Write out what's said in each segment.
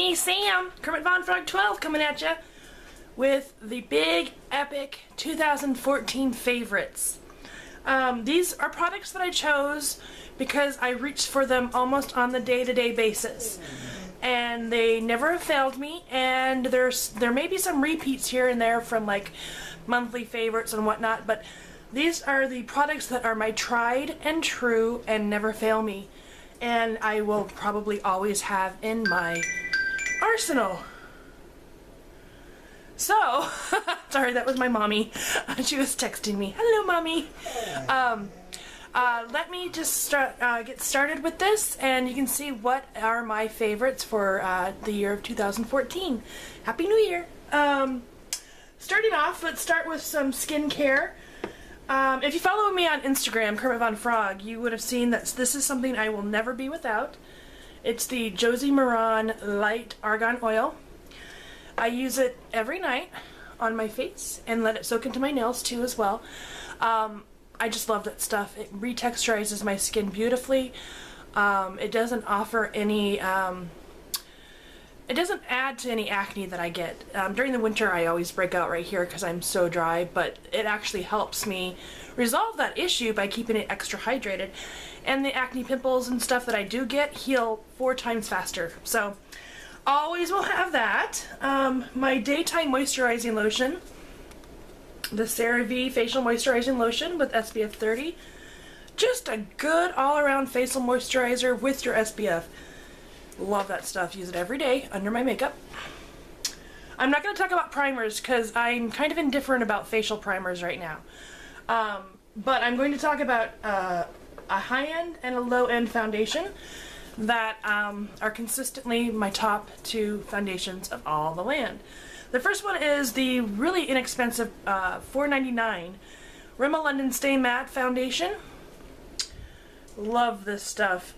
me, Sam, Kermit Von Frog 12, coming at ya with the big, epic 2014 favorites. These are products that I chose because I reached for them almost on the day-to-day basis. And they never have failed me, and there may be some repeats here and there from like monthly favorites and whatnot, but these are the products that are my tried and true and never fail me, and I will probably always have in my arsenal. So, sorry, that was my mommy. She was texting me. Hello, mommy. Let me just get started with this, and you can see what are my favorites for the year of 2014. Happy New Year. Starting off, let's start with some skincare. If you follow me on Instagram, Kermit Von Frog, you would have seen that this is something I will never be without. It's the Josie Maran Light Argan Oil. I use it every night on my face and let it soak into my nails too as well. I just love that stuff. It retexturizes my skin beautifully. It doesn't offer any, it doesn't add to any acne that I get. During the winter I always break out right here because I'm so dry, but it actually helps me resolve that issue by keeping it extra hydrated. And the acne pimples and stuff that I do get heal 4 times faster. So always will have that. My daytime moisturizing lotion, the CeraVe Facial Moisturizing Lotion with SPF 30. Just a good all-around facial moisturizer with your SPF. Love that stuff. Use it every day under my makeup. I'm not going to talk about primers because I'm kind of indifferent about facial primers right now. But I'm going to talk about a high-end and a low-end foundation that are consistently my top 2 foundations of all the land. The first one is the really inexpensive $4.99 Rimmel London Stay Matte Foundation. Love this stuff.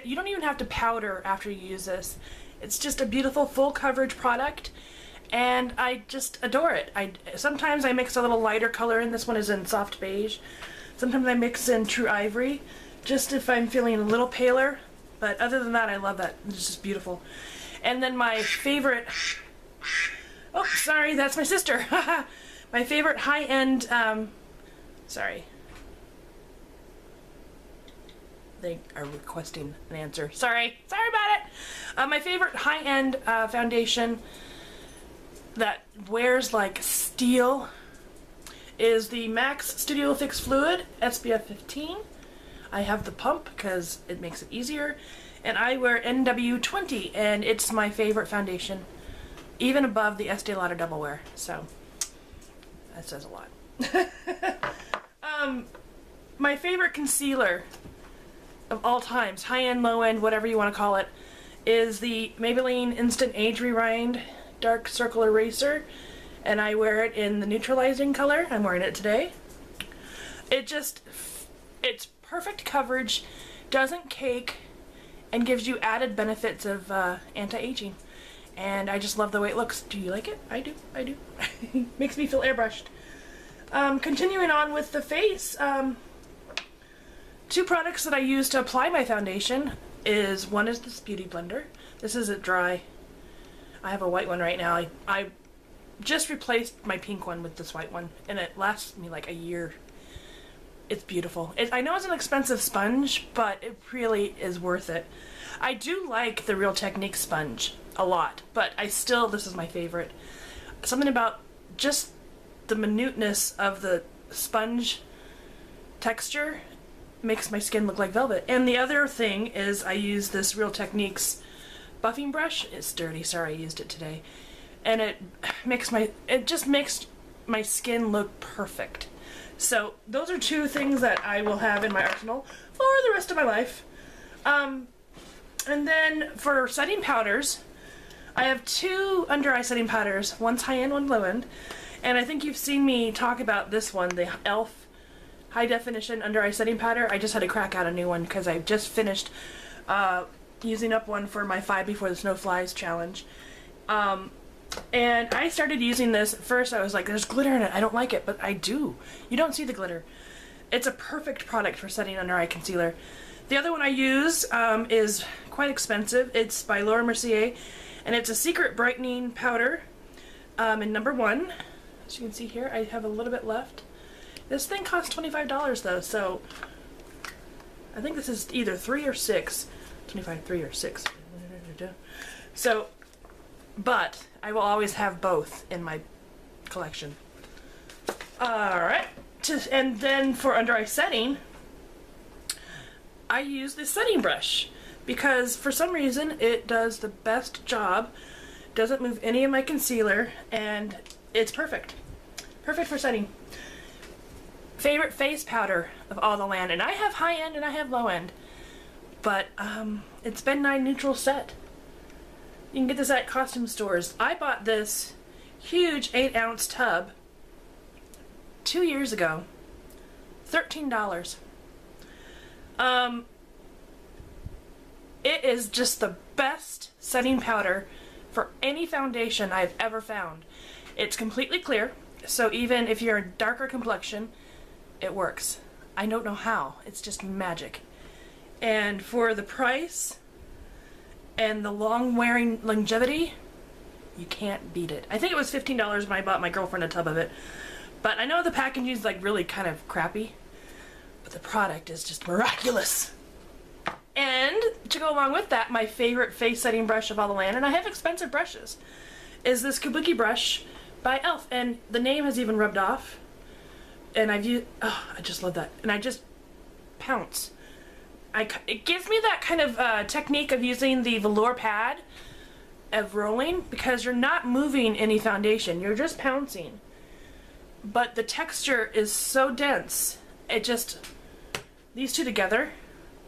You don't even have to powder after you use this. It's just a beautiful full coverage product, and I just adore it. Sometimes I mix a little lighter color in. This one is in soft beige. Sometimes I mix in true ivory, just if I'm feeling a little paler. But other than that, I love that. It's just beautiful. And then my favorite... Oh, sorry, that's my sister. My favorite high-end... sorry. They are requesting an answer. Sorry about it. My favorite high-end foundation that wears like steel is the MAC Studio Fix Fluid SPF 15. I have the pump because it makes it easier, and I wear NW20, and it's my favorite foundation, even above the Estee Lauder Double Wear. So that says a lot. My favorite concealer of all times, high-end, low-end, whatever you want to call it, is the Maybelline Instant Age Rewind Dark Circle Eraser, and I wear it in the neutralizing color. I'm wearing it today. It's perfect coverage, doesn't cake, and gives you added benefits of anti-aging. And I just love the way it looks. Do you like it? I do. Makes me feel airbrushed. Continuing on with the face, 2 products that I use to apply my foundation is, one is this Beauty Blender. This is a dry. I have a white one right now. I just replaced my pink one with this white one, and it lasts me like a year. It's beautiful. I know it's an expensive sponge, but it really is worth it. I do like the Real Technique sponge a lot, but this is my favorite. Something about just the minuteness of the sponge texture makes my skin look like velvet. And the other thing is I use this Real Techniques buffing brush. It's dirty, sorry, I used it today. And it just makes my skin look perfect. So those are 2 things that I will have in my arsenal for the rest of my life. And then for setting powders, I have 2 under eye setting powders. One's high-end, one low-end. And I think you've seen me talk about this one, the e.l.f. High Definition Under Eye Setting Powder. I just had to crack out a new one because I just finished using up one for my 5 Before the Snow Flies challenge. And I started using this. At first I was like, there's glitter in it, I don't like it, but I do. You don't see the glitter. It's a perfect product for setting under eye concealer. The other one I use is quite expensive. It's by Laura Mercier, And it's a secret brightening powder in number 1. As you can see here, I have a little bit left. This thing costs $25 though, so I think this is either 3 or 6. 25, 3 or 6. So, but I will always have both in my collection. Alright, and then for under eye setting, I use this setting brush because for some reason it does the best job, doesn't move any of my concealer, and it's perfect. Perfect for setting. Favorite face powder of all the land, and I have high end and I have low end, but it's Ben 9 Neutral Set. You can get this at costume stores. I bought this huge 8-ounce tub 2 years ago, $13. It is just the best setting powder for any foundation I've ever found. It's completely clear, so even if you're a darker complexion, it works. I don't know how. It's just magic. And for the price and the long wearing longevity, you can't beat it. I think it was $15 when I bought my girlfriend a tub of it. But I know the packaging is like really kind of crappy, but the product is just miraculous. And to go along with that, my favorite face setting brush of all the land, and I have expensive brushes, is this Kabuki brush by e.l.f. And the name has even rubbed off. And I've used, oh, I just love that. And I just pounce. It gives me that kind of technique of using the velour pad of rolling, because you're not moving any foundation, you're just pouncing. But the texture is so dense, it just, these two together,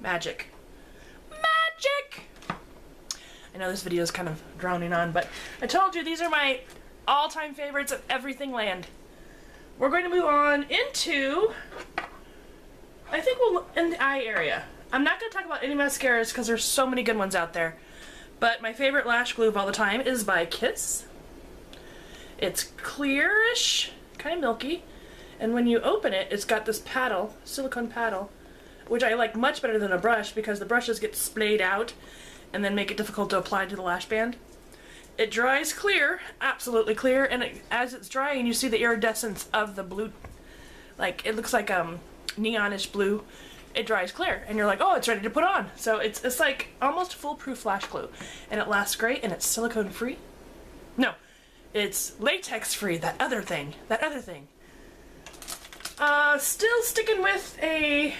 magic. Magic! I know this video is kind of droning on, but I told you these are my all-time favorites of everything land. We're going to move on into, I think we'll, in the eye area. I'm not going to talk about any mascaras because there's so many good ones out there. But my favorite lash glue of all the time is by Kiss. It's clearish, kind of milky. And when you open it, it's got this paddle, silicone paddle, which I like much better than a brush because the brushes get splayed out and then make it difficult to apply to the lash band. It dries clear, absolutely clear, and as it's drying you see the iridescence of the blue, like it looks like neonish blue. It dries clear and you're like, oh, it's ready to put on. So it's like almost foolproof lash glue, and it lasts great, and it's silicone free. No, it's latex free, that other thing. Still sticking with a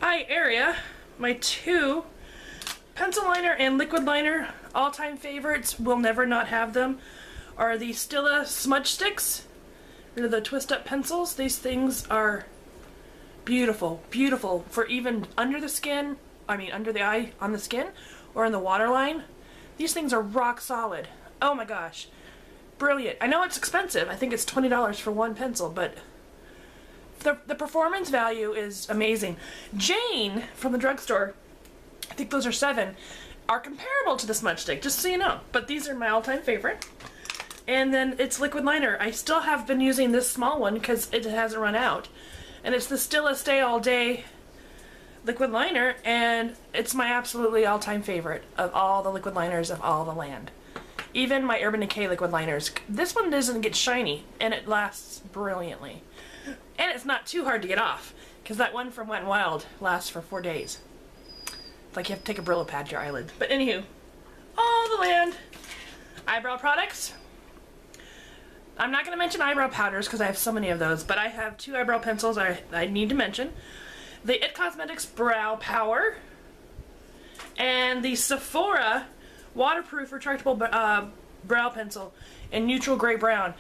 eye area, my two pencil liner and liquid liner all-time favorites, will never not have them, are the Stila smudge sticks. They're the twist-up pencils. These things are beautiful, beautiful for even under the skin, I mean under the eye, on the skin, or in the waterline. These things are rock solid. Oh my gosh. Brilliant. I know it's expensive. I think it's $20 for one pencil, but the performance value is amazing. Jane from the drugstore, I think those are $7, are comparable to the smudge stick, just so you know. But these are my all-time favorite. And then it's liquid liner. I still have been using this small one because it hasn't run out. And it's the Stila Stay All Day liquid liner, and it's my absolutely all-time favorite of all the liquid liners of all the land. Even my Urban Decay liquid liners. This one doesn't get shiny, and it lasts brilliantly. And it's not too hard to get off, because that one from Wet n Wild lasts for 4 days. It's like you have to take a Brillo pad to your eyelid. But anywho, all the land. Eyebrow products. I'm not going to mention eyebrow powders because I have so many of those, but I have 2 eyebrow pencils I need to mention. The It Cosmetics Brow Power and the Sephora Waterproof Retractable Brow Pencil in Neutral Gray Brown.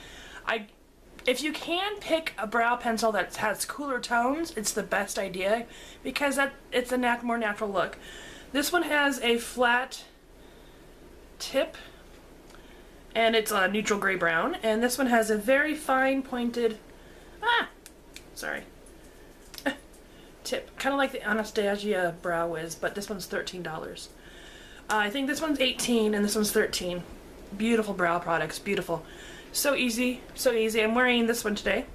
If you can pick a brow pencil that has cooler tones, it's the best idea because it's a more natural look. This one has a flat tip, and it's a neutral gray brown, and this one has a very fine pointed tip, kind of like the Anastasia Brow Wiz, but this one's $13. I think this one's $18 and this one's $13. Beautiful brow products, beautiful. So easy, so easy. I'm wearing this one today.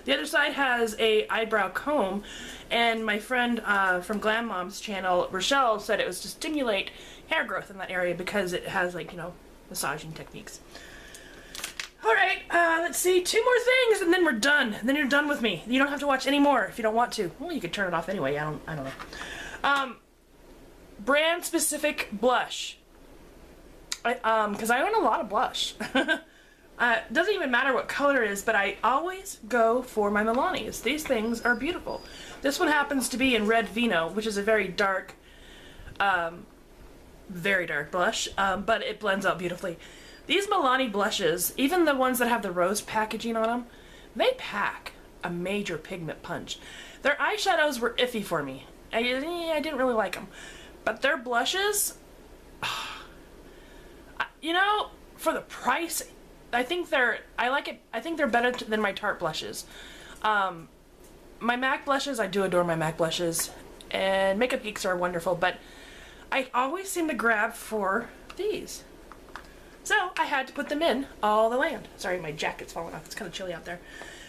The other side has a eyebrow comb, and my friend from Glam Mom's channel, Rochelle, said it was to stimulate hair growth in that area because it has, like, you know, massaging techniques. Alright, let's see, 2 more things and then we're done. And then you're done with me. You don't have to watch any more if you don't want to. Well, you could turn it off anyway, I don't know. Brand specific blush. Because I own a lot of blush. Doesn't even matter what color it is, but I always go for my Milanis. These things are beautiful. This one happens to be in Red Vino, which is a very dark blush, but it blends out beautifully. These Milani blushes, even the ones that have the rose packaging on them, they pack a major pigment punch. Their eyeshadows were iffy for me. I didn't really like them. But their blushes, you know, for the price, I think they're better than my Tarte blushes. My MAC blushes, I do adore my MAC blushes, and Makeup Geeks are wonderful, but I always seem to grab for these. So I had to put them in all the land. Sorry, my jacket's falling off. It's kind of chilly out there.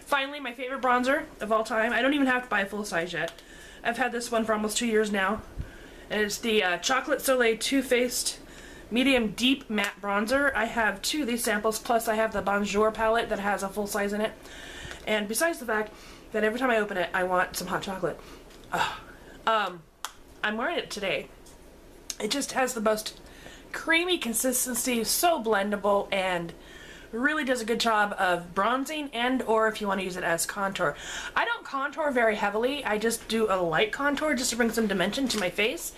Finally, my favorite bronzer of all time. I don't even have to buy a full size yet. I've had this one for almost 2 years now. And it's the Chocolate Soleil Too Faced Medium Deep Matte Bronzer. I have 2 of these samples, plus I have the Bonjour palette that has a full size in it. And besides the fact that every time I open it, I want some hot chocolate. I'm wearing it today. It just has the most creamy consistency, so blendable, and really does a good job of bronzing, and or if you want to use it as contour. I don't contour very heavily, I just do a light contour just to bring some dimension to my face.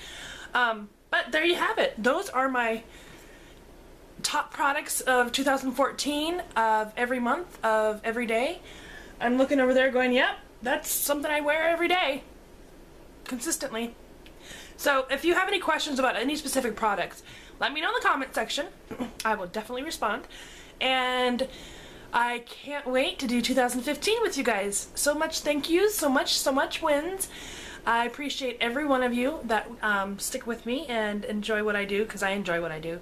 But there you have it. Those are my top products of 2014, of every month, of every day. I'm looking over there going, yep, that's something I wear every day, consistently. So if you have any questions about any specific products, let me know in the comment section. I will definitely respond. And I can't wait to do 2015 with you guys. So much thank yous, so much wins. I appreciate every one of you that stick with me and enjoy what I do, because I enjoy what I do.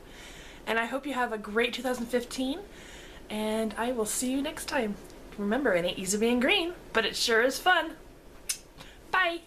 And I hope you have a great 2015, and I will see you next time. Remember, it ain't easy being green, but it sure is fun. Bye!